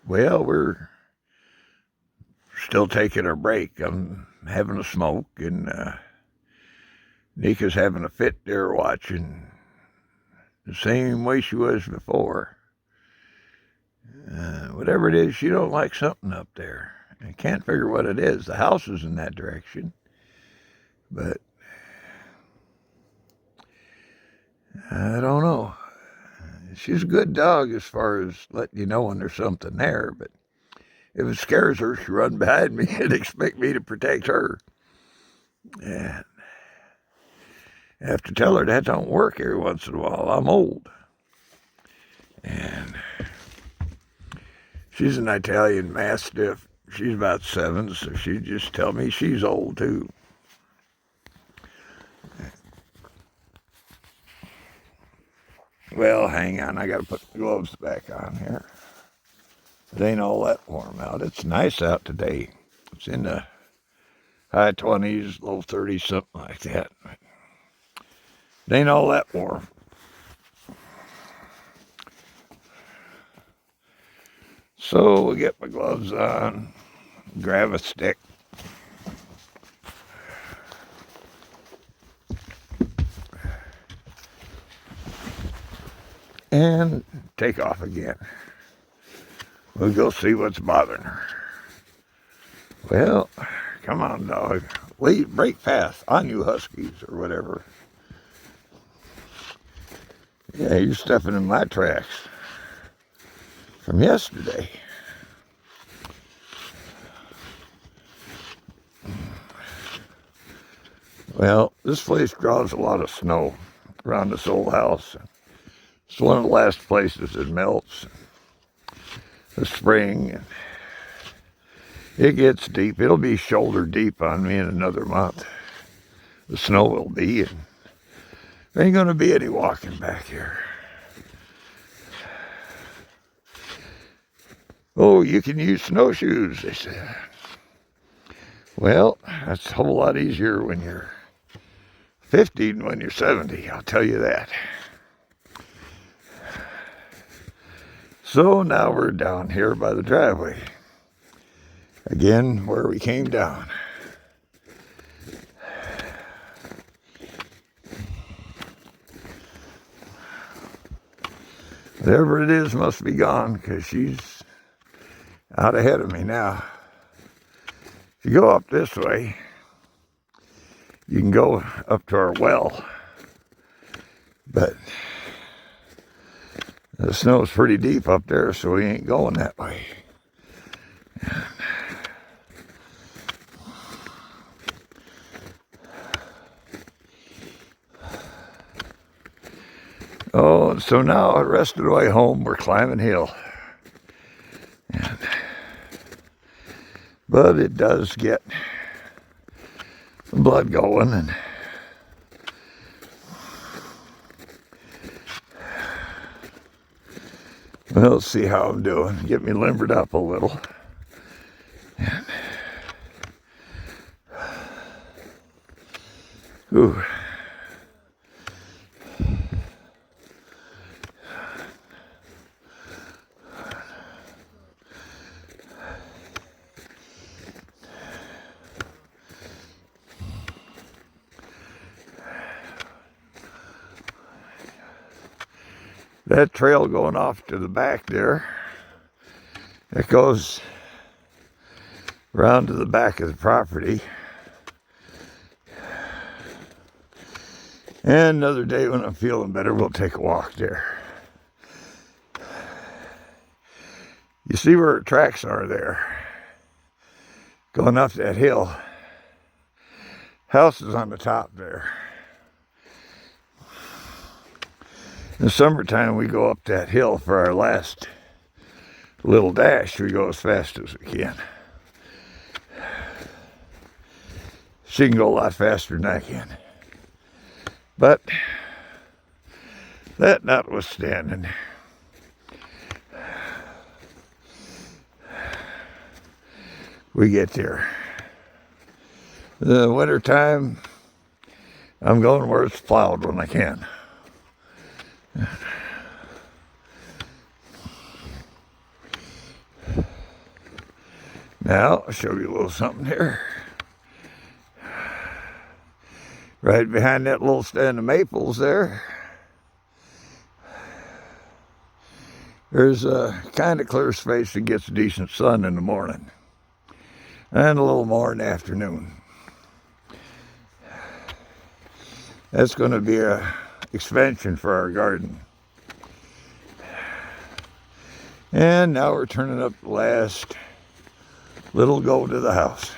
Well, we're still taking our break. I'm having a smoke, and Nika's having a fit there watching the same way she was before. Whatever it is, she don't like something up there. I can't figure what it is. The house is in that direction, but I don't know. She's a good dog as far as letting you know when there's something there, but if it scares her, she'll run behind me and expect me to protect her. And I have to tell her that don't work every once in a while. I'm old. And she's an Italian Mastiff. She's about 7, so she just tell me she's old too. Well, hang on. I got to put the gloves back on here. It ain't all that warm out. It's nice out today. It's in the high 20s, low 30s, something like that. It ain't all that warm. So we'll get my gloves on, grab a stick. And take off again. We'll go see what's bothering her. Well, come on, dog. Break fast on you huskies or whatever. Yeah, you're stepping in my tracks from yesterday. Well, this place draws a lot of snow around this old house. It's one of the last places it melts. The spring, and it gets deep. It'll be shoulder deep on me in another month. The snow will be, and there ain't gonna be any walking back here. Oh, you can use snowshoes, they said. Well, that's a whole lot easier when you're 50 than when you're 70, I'll tell you that. So now we're down here by the driveway. Again, where we came down. Whatever it is must be gone, because she's out ahead of me now. If you go up this way, you can go up to our well. But the snow's pretty deep up there, so we ain't going that way. Oh, so now the rest of the way home, we're climbing hill. But it does get the blood going, and well, let's see how I'm doing. Get me limbered up a little. And, ooh. That trail going off to the back there, it goes around to the back of the property. And another day when I'm feeling better, we'll take a walk there. You see where our tracks are there, going up that hill. House is on the top there. In the summertime, we go up that hill for our last little dash. We go as fast as we can. She can go a lot faster than I can. But that notwithstanding, we get there. The wintertime, I'm going where it's plowed when I can. Now, I'll show you a little something here. Right behind that little stand of maples there, there's a kind of clear space that gets decent sun in the morning and a little more in the afternoon. That's going to be a expansion for our garden. And now we're turning up the last little go to the house.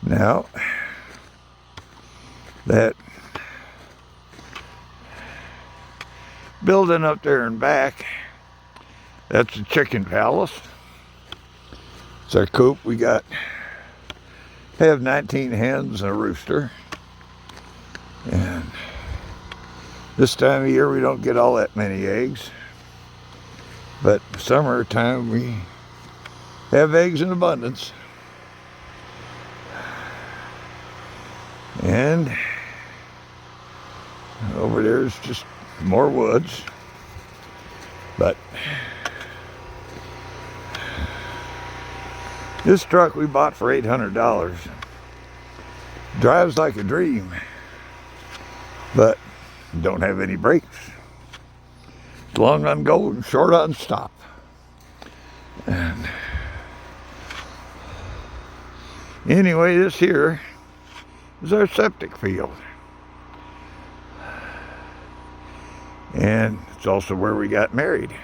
Now, that building up there in back, that's the chicken palace. It's our coop. We have 19 hens and a rooster. And this time of year we don't get all that many eggs. But summertime we have eggs in abundance. And over there's just more woods. But this truck we bought for $800. Drives like a dream, but don't have any brakes. It's long on go and short on stop. And anyway, this here is our septic field. And it's also where we got married.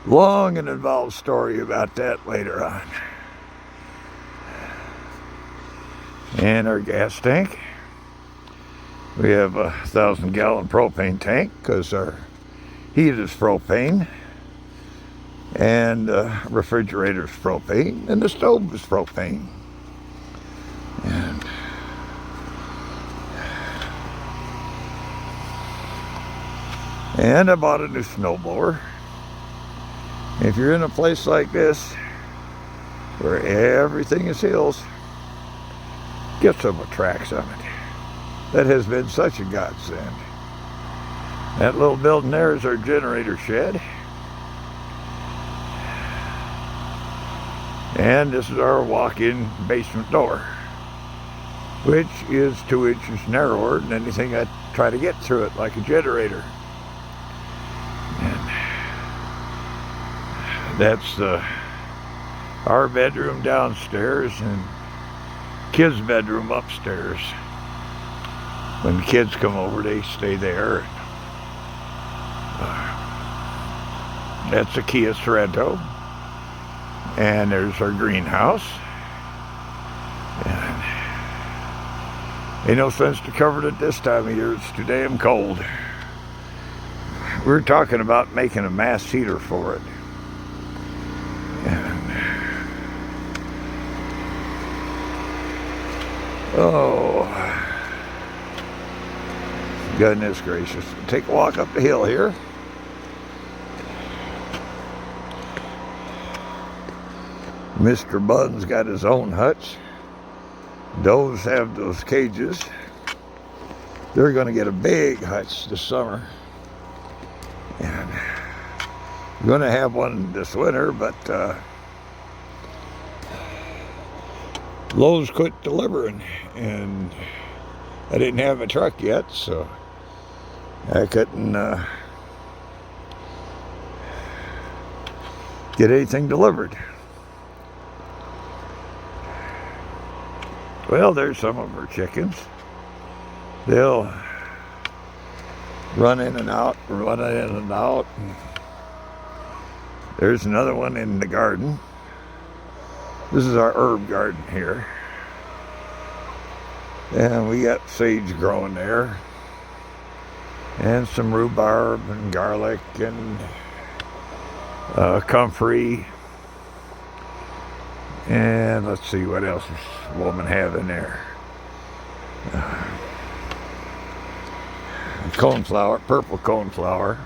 Long and involved story about that later on. And our gas tank. We have a 1,000-gallon propane tank because our heat is propane. And refrigerator is propane. And the stove is propane. And I bought a new snowblower. If you're in a place like this, where everything is hills, get some tracks on it. That has been such a godsend. That little building there is our generator shed. And this is our walk-in basement door, which is 2 inches narrower than anything I try to get through it, like a generator. And that's our bedroom downstairs and kids' bedroom upstairs. When the kids come over, they stay there. That's a Kia Sorento. And there's our greenhouse. And ain't no sense to cover it this time of year. It's too damn cold. We were talking about making a mass heater for it. And, oh, goodness gracious. Take a walk up the hill here. Mr. Bun's got his own hutch. Those have those cages. They're going to get a big hutch this summer. And we're going to have one this winter, but Lowe's quit delivering. And I didn't have a truck yet, so I couldn't get anything delivered. Well, there's some of our chickens. They'll run in and out, run in and out. There's another one in the garden. This is our herb garden here. And we got sage growing there. And some rhubarb and garlic and comfrey. And let's see what else this woman have in there. Coneflower, purple coneflower.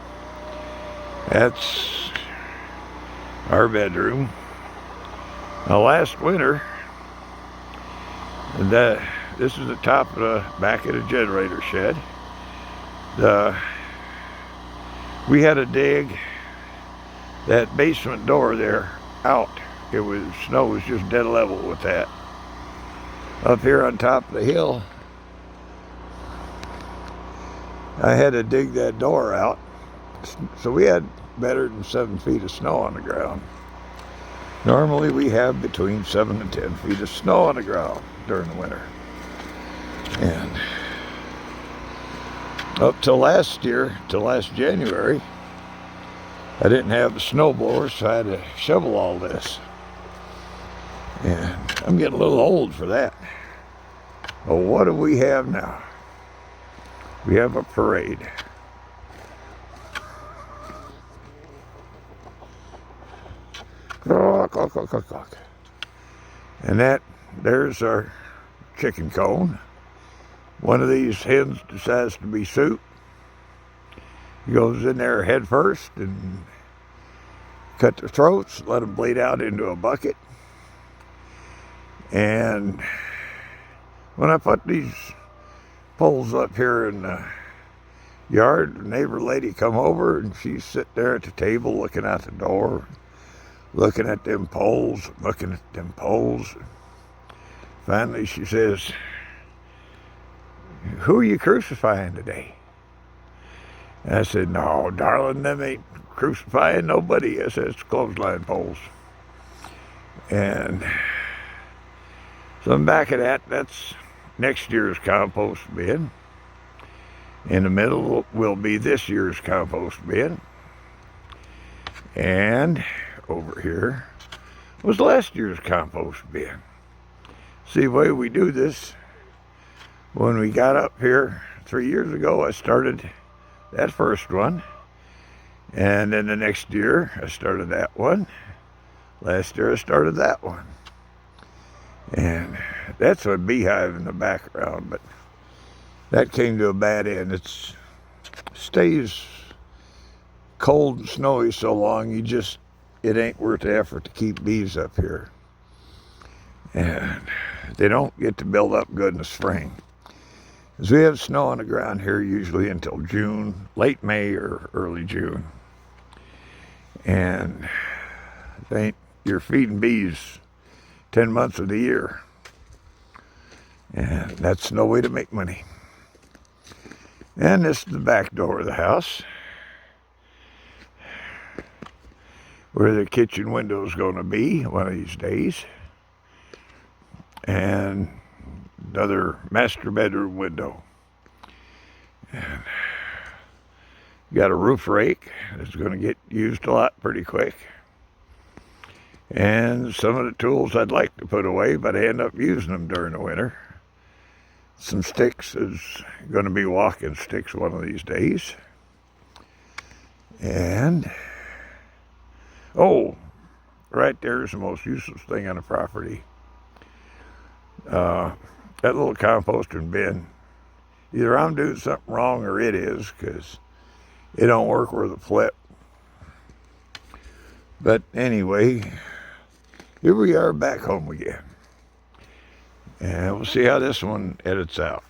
That's our bedroom. Now last winter, this this is the top of the back of the generator shed. We had to dig that basement door there out. Snow was just dead level with that. Up here on top of the hill, I had to dig that door out. So we had better than 7 feet of snow on the ground. Normally we have between 7 and 10 feet of snow on the ground during the winter. And up till last January, I didn't have a snowblower, so I had to shovel all this. And I'm getting a little old for that. Well, what do we have now? We have a parade. And there's our chicken cone. One of these hens decides to be soup. He goes in there head first and cut their throats, let them bleed out into a bucket. And when I put these poles up here in the yard, the neighbor lady come over and she's sitting there at the table looking out the door, looking at them poles, looking at them poles. Finally she says, "Who are you crucifying today?" And I said, "No, darling, them ain't crucifying nobody." I said, "It's clothesline poles." And so in back of that's next year's compost bin. In the middle will be this year's compost bin. And over here was last year's compost bin. See, the way we do this, when we got up here 3 years ago, I started that first one. And then the next year, I started that one. Last year, I started that one. And that's a beehive in the background, but that came to a bad end. It stays cold and snowy so long, it ain't worth the effort to keep bees up here. And they don't get to build up good in the spring. Because we have snow on the ground here usually until June, late May or early June. And you're feeding bees 10 months of the year. And that's no way to make money. And this is the back door of the house, where the kitchen window is going to be one of these days. And another master bedroom window. And got a roof rake that's going to get used a lot pretty quick. And some of the tools I'd like to put away, but I end up using them during the winter. Some sticks is going to be walking sticks one of these days. And, right there is the most useless thing on the property. That little composting bin. Either I'm doing something wrong or it is, because it don't work with a flip. But anyway, here we are back home again. And we'll see how this one edits out.